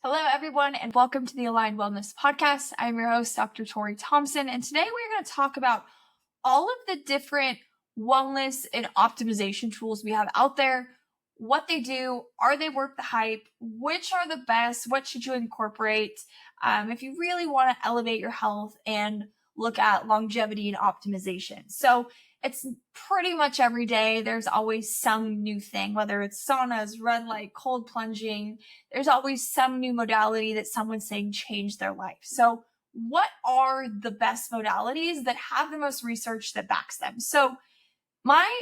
Hello, everyone, and welcome to the Aligned Wellness Podcast. I'm your host, Dr. Torrie Thompson, and today we're going to talk about all of the different wellness and optimization tools we have out there, what they do, are they worth the hype, which are the best, what should you incorporate if you really want to elevate your health and look at longevity and optimization. So it's pretty much every day. There's always some new thing, whether it's saunas, red light, cold plunging. There's always some new modality that someone's saying changed their life. So what are the best modalities that have the most research that backs them? So my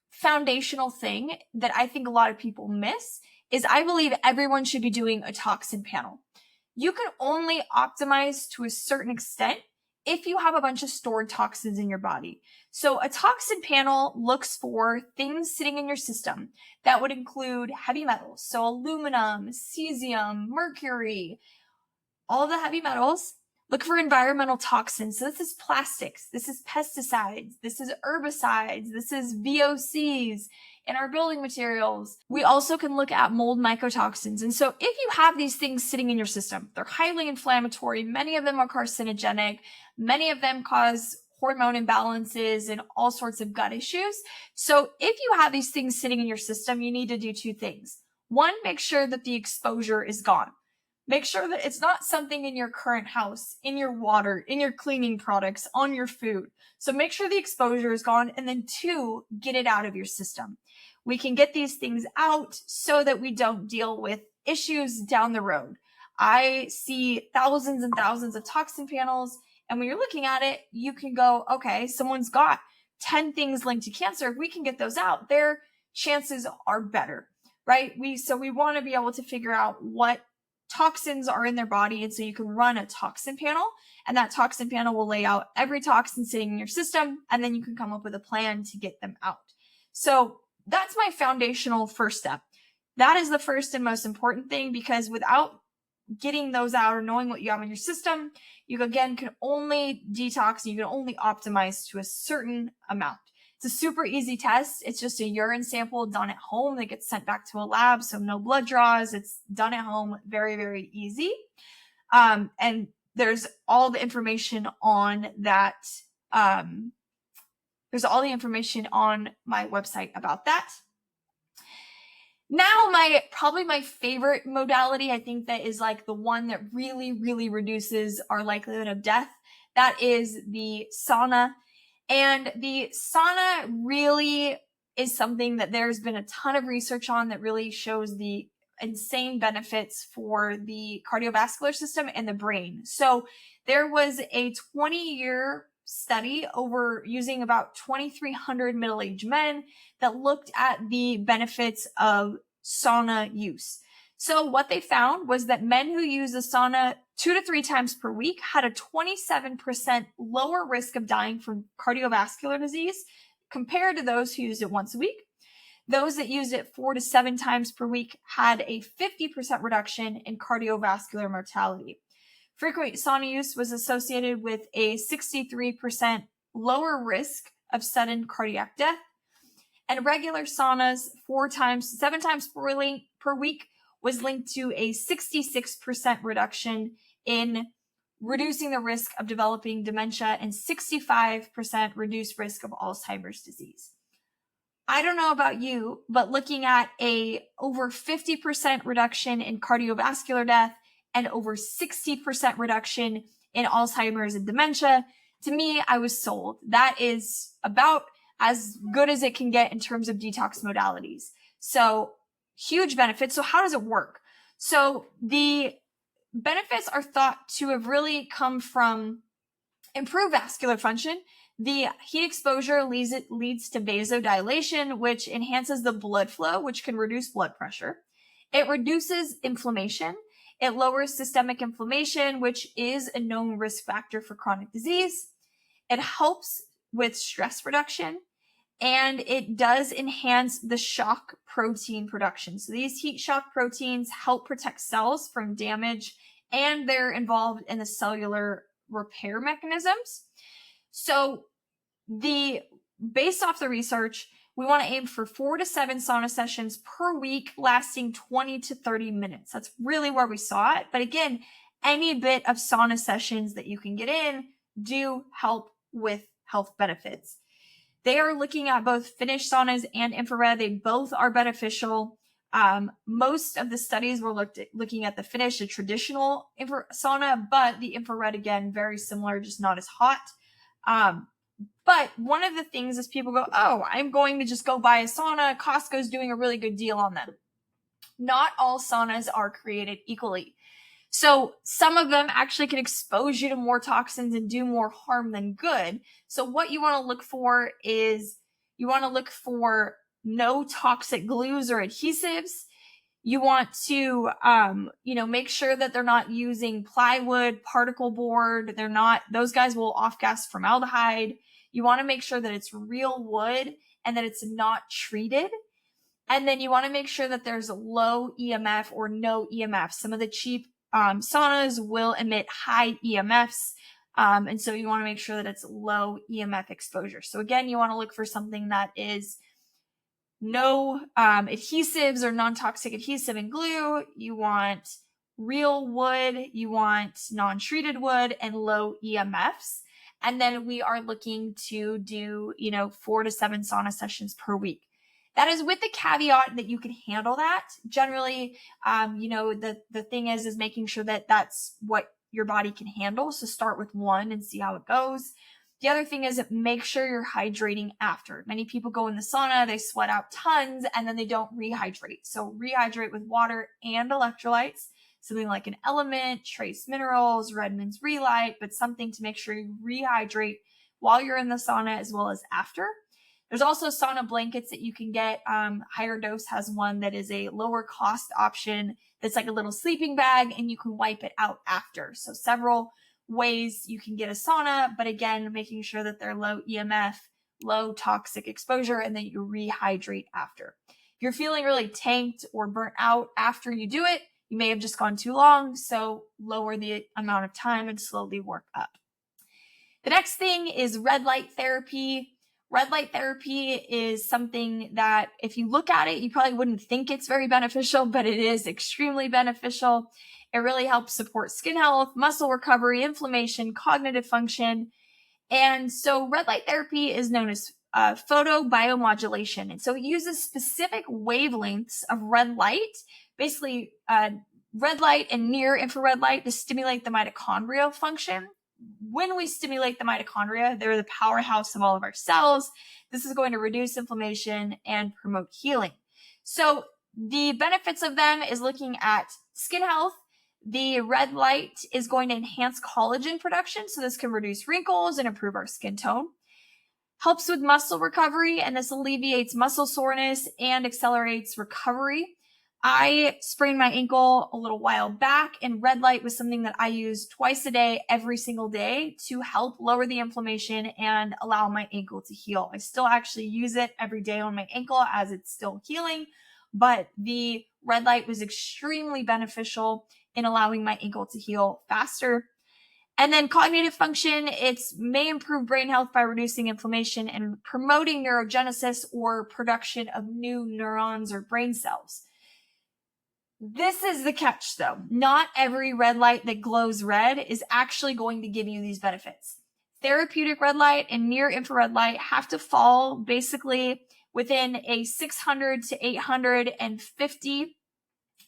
foundational thing that I think a lot of people miss is I believe everyone should be doing a toxin panel. You can only optimize to a certain extent if you have a bunch of stored toxins in your body. So a toxin panel looks for things sitting in your system that would include heavy metals. So aluminum, cesium, mercury, all the heavy metals. Look for environmental toxins. So this is plastics, this is pesticides, this is herbicides, this is VOCs in our building materials. We also can look at mold mycotoxins. And so if you have these things sitting in your system, they're highly inflammatory. Many of them are carcinogenic. Many of them cause hormone imbalances and all sorts of gut issues. So if you have these things sitting in your system, you need to do two things. One, make sure that the exposure is gone. Make sure that it's not something in your current house, in your water, in your cleaning products, on your food. So make sure the exposure is gone. And then two, get it out of your system. We can get these things out so that we don't deal with issues down the road. I see thousands and thousands of toxin panels. And when you're looking at it, you can go, okay, someone's got 10 things linked to cancer. If we can get those out, their chances are better, right? So we want to be able to figure out what toxins are in their body. And so you can run a toxin panel, and that toxin panel will lay out every toxin sitting in your system. And then you can come up with a plan to get them out. So that's my foundational first step. That is the first and most important thing, because without getting those out or knowing what you have in your system, you again can only detox and you can only optimize to a certain amount. It's a super easy test. It's just a urine sample done at home that gets sent back to a lab. So no blood draws. It's done at home. Very, very easy. And there's all the information on that. There's all the information on my website about that. Now, probably my favorite modality, I think that is like the one that really, really reduces our likelihood of death. That is the sauna. And the sauna really is something that there's been a ton of research on that really shows the insane benefits for the cardiovascular system and the brain. So there was a 20-year study over using about 2,300 middle-aged men that looked at the benefits of sauna use. So what they found was that men who use the sauna 2 to 3 times per week had a 27% lower risk of dying from cardiovascular disease compared to those who used it once a week. Those that used it 4 to 7 times per week had a 50% reduction in cardiovascular mortality. Frequent sauna use was associated with a 63% lower risk of sudden cardiac death. And regular saunas 7 times per week was linked to a 66% reduction in reducing the risk of developing dementia and 65% reduced risk of Alzheimer's disease. I don't know about you, but looking at a over 50% reduction in cardiovascular death and over 60% reduction in Alzheimer's and dementia, to me, I was sold. That is about as good as it can get in terms of detox modalities. So huge benefits. So how does it work? So the benefits are thought to have really come from improved vascular function. The heat exposure leads to vasodilation, which enhances the blood flow, which can reduce blood pressure. It reduces inflammation. It lowers systemic inflammation, which is a known risk factor for chronic disease. It helps with stress reduction. And it does enhance the shock protein production. So these heat shock proteins help protect cells from damage, and they're involved in the cellular repair mechanisms. So based off the research, we want to aim for 4 to 7 sauna sessions per week, lasting 20 to 30 minutes. That's really where we saw it. But again, any bit of sauna sessions that you can get in do help with health benefits. They are looking at both Finnish saunas and infrared. They both are beneficial. Most of the studies were looking at the Finnish, the traditional sauna, but the infrared, again, very similar, just not as hot. But one of the things is people go, oh, I'm going to just go buy a sauna. Costco's doing a really good deal on them. Not all saunas are created equally. So some of them actually can expose you to more toxins and do more harm than good. So what you want to look for is you want to look for no toxic glues or adhesives. You want to, make sure that they're not using plywood, particle board. Those guys will off-gas formaldehyde. You want to make sure that it's real wood and that it's not treated. And then you want to make sure that there's low EMF or no EMF. Some of the cheap saunas will emit high EMFs. And so you want to make sure that it's low EMF exposure. So again, you want to look for something that is no adhesives or non-toxic adhesive and glue. You want real wood, you want non-treated wood, and low EMFs. And then we are looking to do, 4 to 7 sauna sessions per week. That is with the caveat that you can handle that. Generally, the thing is making sure that that's what your body can handle. So start with 1 and see how it goes. The other thing is make sure you're hydrating after. Many people go in the sauna, they sweat out tons, and then they don't rehydrate. So rehydrate with water and electrolytes, something like an Element, trace minerals, Redmond's Relight, but something to make sure you rehydrate while you're in the sauna as well as after. There's also sauna blankets that you can get. Higher Dose has one that is a lower cost option that's like a little sleeping bag, and you can wipe it out after. So several ways you can get a sauna, but again, making sure that they're low EMF, low toxic exposure, and then you rehydrate after. If you're feeling really tanked or burnt out after you do it, you may have just gone too long, so lower the amount of time and slowly work up. The next thing is red light therapy. Red light therapy is something that if you look at it, you probably wouldn't think it's very beneficial, but it is extremely beneficial. It really helps support skin health, muscle recovery, inflammation, cognitive function. And so red light therapy is known as photobiomodulation. And so it uses specific wavelengths of red light, basically red light and near infrared light, to stimulate the mitochondrial function. When we stimulate the mitochondria, they're the powerhouse of all of our cells. This is going to reduce inflammation and promote healing. So the benefits of them is looking at skin health. The red light is going to enhance collagen production, so this can reduce wrinkles and improve our skin tone. Helps with muscle recovery, and this alleviates muscle soreness and accelerates recovery. I sprained my ankle a little while back, and red light was something that I use twice a day, every single day, to help lower the inflammation and allow my ankle to heal. I still actually use it every day on my ankle as it's still healing, but the red light was extremely beneficial in allowing my ankle to heal faster. And then cognitive function, it may improve brain health by reducing inflammation and promoting neurogenesis or production of new neurons or brain cells. This is the catch though. Not every red light that glows red is actually going to give you these benefits. Therapeutic red light and near infrared light have to fall basically within a 600 to 850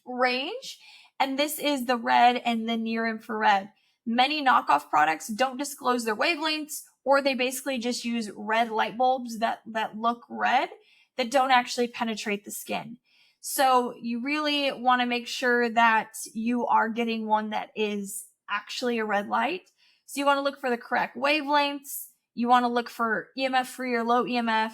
range. And this is the red and the near infrared. Many knockoff products don't disclose their wavelengths, or they basically just use red light bulbs that look red that don't actually penetrate the skin. So you really want to make sure that you are getting one that is actually a red light. So you want to look for the correct wavelengths. You want to look for EMF free or low EMF.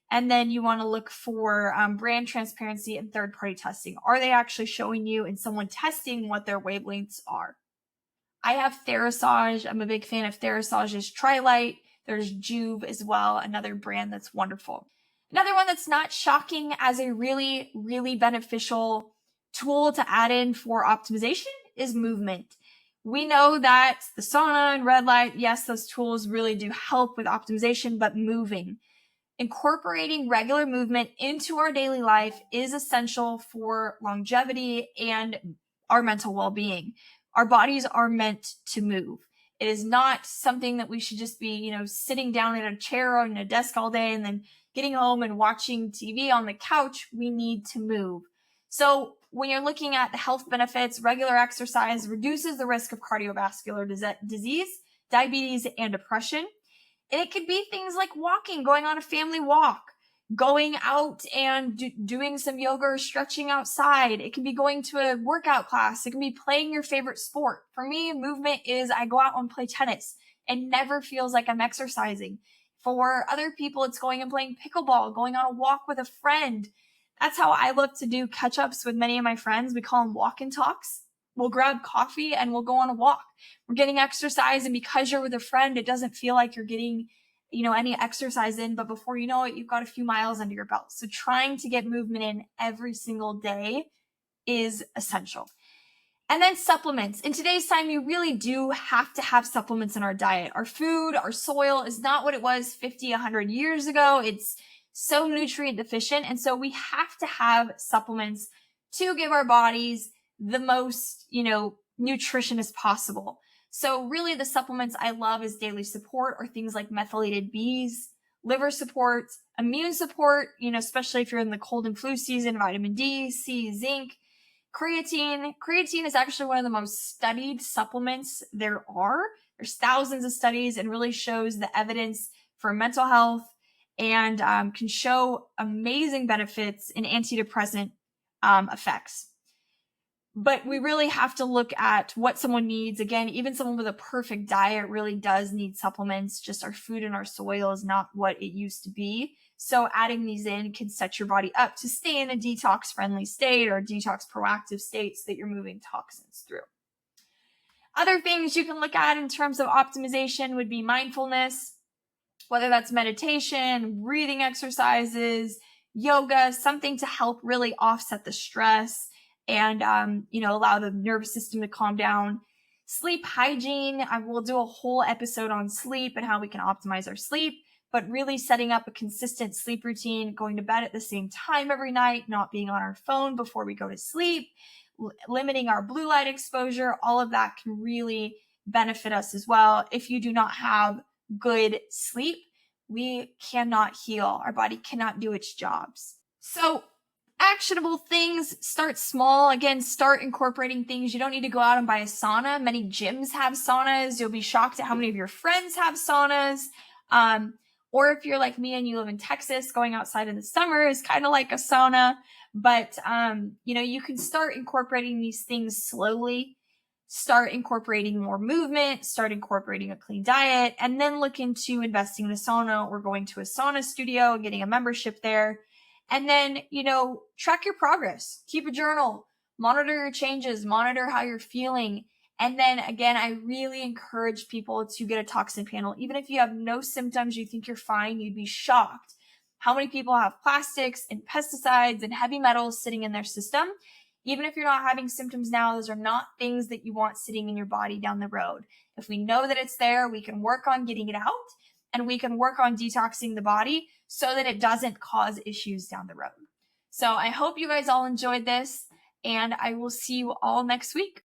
And then you want to look for brand transparency and third-party testing. Are they actually showing you and someone testing what their wavelengths are? I have Therasage. I'm a big fan of Therasage's Tri-Light. There's Juve as well, another brand that's wonderful. Another one that's not shocking as a really, really beneficial tool to add in for optimization is movement. We know that the sauna and red light, yes, those tools really do help with optimization, but moving. incorporating regular movement into our daily life is essential for longevity and our mental well-being. Our bodies are meant to move. It is not something that we should just be, sitting down in a chair or in a desk all day and then getting home and watching TV on the couch. We need to move. So when you're looking at the health benefits, regular exercise reduces the risk of cardiovascular disease, diabetes, and depression. And it could be things like walking, going on a family walk, going out and doing some yoga or stretching outside. It can be going to a workout class. It can be playing your favorite sport. For me, movement is I go out and play tennis. It never feels like I'm exercising. For other people, it's going and playing pickleball, going on a walk with a friend. That's how I look to do catch-ups with many of my friends. We call them walk and talks. We'll grab coffee and we'll go on a walk. We're getting exercise, and because you're with a friend, it doesn't feel like you're getting, any exercise in, but before you know it, you've got a few miles under your belt. So trying to get movement in every single day is essential. And then supplements. In today's time, you really do have to have supplements in our diet. Our food, our soil is not what it was 50, 100 years ago. It's so nutrient deficient. And so we have to have supplements to give our bodies the most, nutrition as possible. So really the supplements I love as daily support are things like methylated Bs, liver support, immune support, especially if you're in the cold and flu season, vitamin D, C, zinc, creatine. Creatine is actually one of the most studied supplements there are. There's thousands of studies and really shows the evidence for mental health and can show amazing benefits in antidepressant effects. But we really have to look at what someone needs. Again, even someone with a perfect diet really does need supplements. Just our food and our soil is not what it used to be. So adding these in can set your body up to stay in a detox friendly state or a detox proactive state so that you're moving toxins through. Other things you can look at in terms of optimization would be mindfulness, whether that's meditation, breathing exercises, yoga, something to help really offset the stress and, allow the nervous system to calm down. Sleep hygiene. I will do a whole episode on sleep and how we can optimize our sleep, but really setting up a consistent sleep routine, going to bed at the same time every night, not being on our phone before we go to sleep, limiting our blue light exposure. All of that can really benefit us as well. If you do not have good sleep, we cannot heal. Our body cannot do its jobs. So actionable things, start small. Again, start incorporating things. You don't need to go out and buy a sauna. Many gyms have saunas. You'll be shocked at how many of your friends have saunas. Or if you're like me and you live in Texas, going outside in the summer is kind of like a sauna. But, you can start incorporating these things slowly. Start incorporating more movement, start incorporating a clean diet, and then look into investing in a sauna or going to a sauna studio and getting a membership there. And then, track your progress, keep a journal, monitor your changes, monitor how you're feeling. And then again, I really encourage people to get a toxin panel. Even if you have no symptoms, you think you're fine, you'd be shocked how many people have plastics and pesticides and heavy metals sitting in their system. Even if you're not having symptoms now, those are not things that you want sitting in your body down the road. If we know that it's there, we can work on getting it out and we can work on detoxing the body so that it doesn't cause issues down the road. So I hope you guys all enjoyed this, and I will see you all next week.